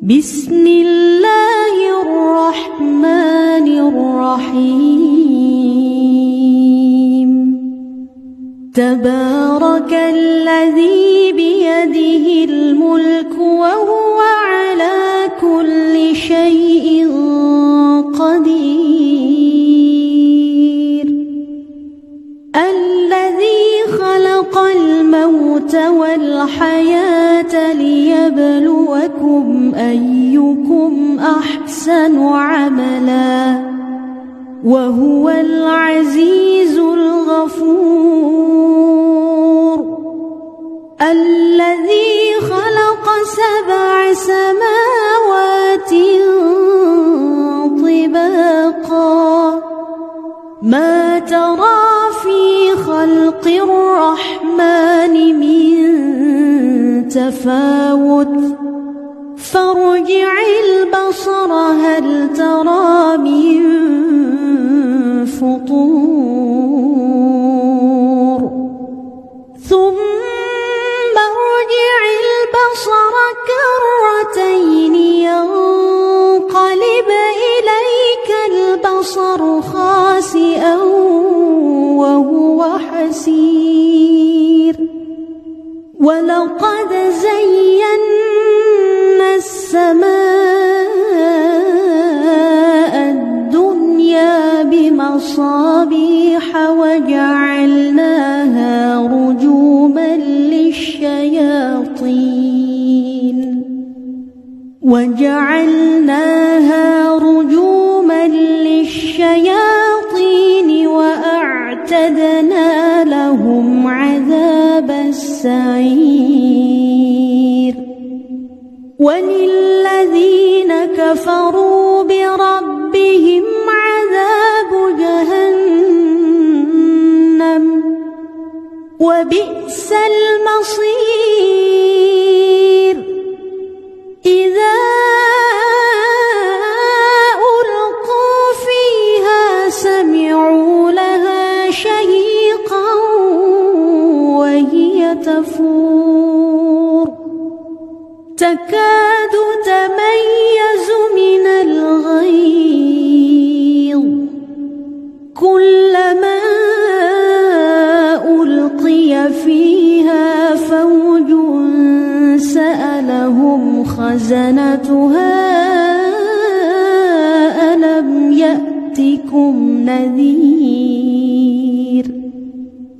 بسم الله الرحمن الرحيم تبارك الذي بيده الملك وهو على كل شيء قدير الذي خلق الموت والحياة ليبلوكم أيكم أحسن عملا وهو العزيز الغفور الذي خلق 7 سماوات طباقا ما ترى في خلق الرحمن من تفاوت فارجع البصر هل ترى من فطور ثم ارجع البصر كرتين ينقلب إليك البصر خاسئا وهو حسير ولقد زينا السماء الدنيا بمصابيح وجعلناها رجوما للشياطين وأعتدنا لهم عذاب السعير وللذين كفروا بربهم عذاب جهنم وبئس المصير إذا ألقوا فيها سمعوا لها شهيقا وهي تفور تكاد تميز من الغيظ كلما ألقي فيها فوج سألهم خزنتها ألم يأتكم نذير